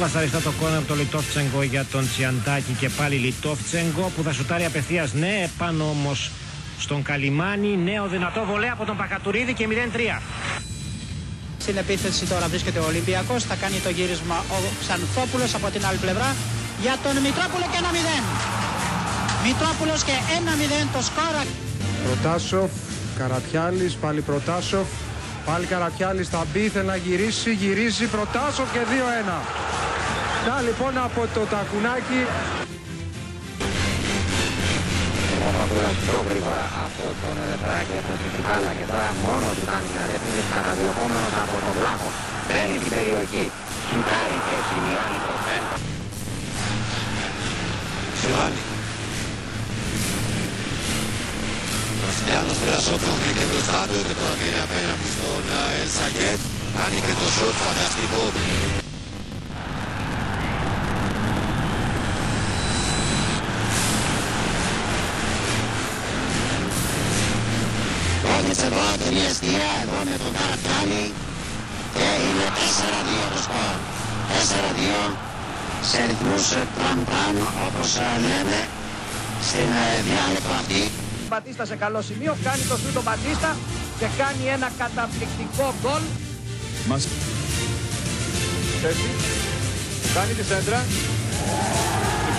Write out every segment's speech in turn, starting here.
Πλασαριστά το κόρνερ από τον Λιτόφτσενγκο για τον Τσιαντάκη και πάλι Λιτόφτσενγκο που θα σουτάρει απευθείας. Ναι, πάνω όμως στον Καλιμάνι. Νέο δυνατό βολέα από τον Πακατουρίδη και 0-3. Στην επίθεση τώρα βρίσκεται ο Ολυμπιακός. Θα κάνει το γύρισμα ο Ξανθόπουλος από την άλλη πλευρά για τον Μητρόπουλο και 1-0. Μητρόπουλος και 1-0 το σκόρα. Προτάσοφ, Καρατιάλης, πάλι Προτάσοφ. Πάλι Καρατιάλης θα μπει, θέλει να γυρίσει, γυρίζει Προτάσοφ και 2-1. Να λοιπόν από το τακουνάκι. Πιο γρήγορα από τον Ελευθεράκη από την Κιμπάλα και τώρα μόνο του κάνει να ρεθύνει καταδιωχόμενος από τον Βλάχο. Μπαίνει την περιοχή, σουτάρει και σημειώνει το πέντο. Φιβάνι. Ροφιάνος Βρασόπουλος και μπροστά του και τώρα πήρε απέναντι στον Ελσαγέτ. Κάνει και το σουτ φανταστικό. Έδειξε εδώ την εστία εδώ με τον Καρατιάλη και είναι 4-2 το σκορ. 4-2 σε ρυθμούς πραμ-πραμ όπως λέμε στην διάλεκτο αυτή. Μπατίστα σε καλό σημείο, κάνει το σούτ ο Μπατίστα και κάνει ένα καταπληκτικό γκολ. Μας Κάνει τη σέντρα.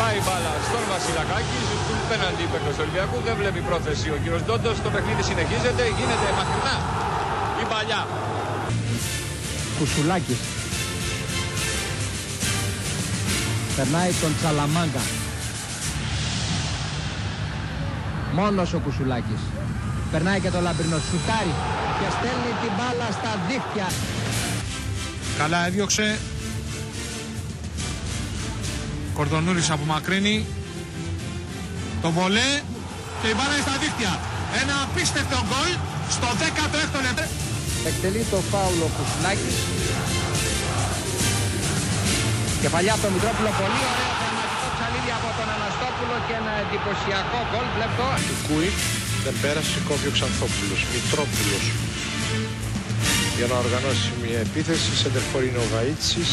Πάει η μπάλα στον Βασιλακάκη. Ζητούν πέναντι παίκτος του Ολυμπιακού. Δεν βλέπει πρόθεση ο κύριος Ντόντος. Το παιχνίδι συνεχίζεται. Γίνεται μακρινά η παλιά. Κουσουλάκης. Περνάει τον Τσαλαμάγκα. Μόνος ο Κουσουλάκης. Περνάει και το Λαμπρινός. Σουτάρει και στέλνει την μπάλα στα δίχτυα. Καλά έδιωξε. Κορδονούρης απομακρύνει το βολέ και η μπάλα είναι στα δίχτυα. Ένα απίστευτο γκολ στο 16ο λεπτό. Εκτελεί το φάουλο Κουσουλάκης. Κεφαλιά από τον Μητρόπουλο. Πολύ ωραίο πραγματικό ψαλίδι από τον Αναστόπουλο και ένα εντυπωσιακό γκολ. Βλέπω. Κουκούι, δεν πέρασε, κόβει ο Ξανθόπουλος. Μητρόπουλος για να οργανώσει μια επίθεση. Σεντερφόρ είναι ο Βαΐτσης.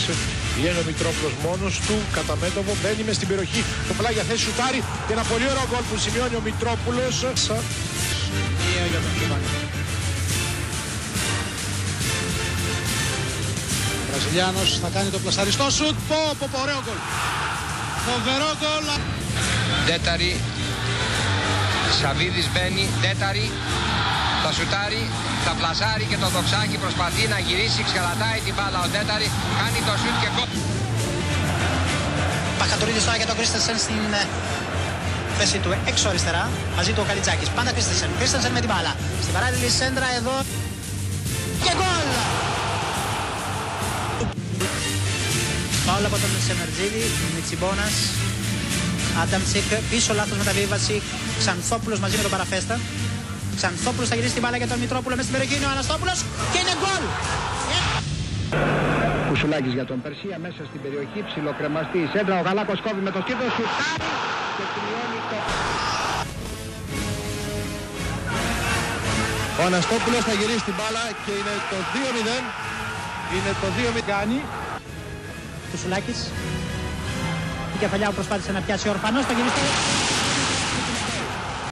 Βγαίνει ο Μητρόπουλος μόνος του, κατά μέτωπο, μπαίνει μες στην περιοχή. Το πλάγια θέση σουτάρει και ένα πολύ ωραίο γκολ που σημειώνει ο Μητρόπουλος. Για τον Φιβάνι. Βραζιλιάνος θα κάνει το πλασαριστό σουτ. Πω, ωραίο γκολ. Φοβερό γκολ. Ντέταρη. Σαβίδης μπαίνει. Ντέταρη. Θα σουτάρει. Θα πλασάρει και το Δοξάκι προσπαθεί να γυρίσει. Ξελατάει την μπάλα ο Ντέταρη. Κάνει το σουτ και γκολ. Παχατουρίδης τώρα για τον Κρίστενσεν στην θέση του έξω αριστερά. Μαζί του ο Καλιτζάκης. Πάντα Κρίστενσεν. Κρίστενσεν με την μπάλα. Στην παράλληλη σέντρα εδώ. Και γκολ! Φάουλ από τον Σεμερτζίδη. Μιτσιμπόνας. Άνταμτσικ. Πίσω λάθος μεταβίβαση. Ξανθόπουλος μαζί με τον Παραφέστα. Ξανθόπουλος θα γυρίσει την μπάλα για τον Μητρόπουλο μέσα στην περιοχή. Είναι ο Αναστόπουλος και είναι γκολ! Κουσουλάκης για τον Περσία μέσα στην περιοχή. Ψιλοκρεμαστή η σέντρα. Ο Γαλάκος κόβει με το σκύλο. Σουτάρει και σημειώνει το. Ο Αναστόπουλος θα γυρίσει την μπάλα και είναι το 2-0. Είναι το 2-0. Κάνει. Κουσουλάκης. Η κεφαλιά που προσπάθησε να πιάσει ο Ορφανός. Θα γυρίσει.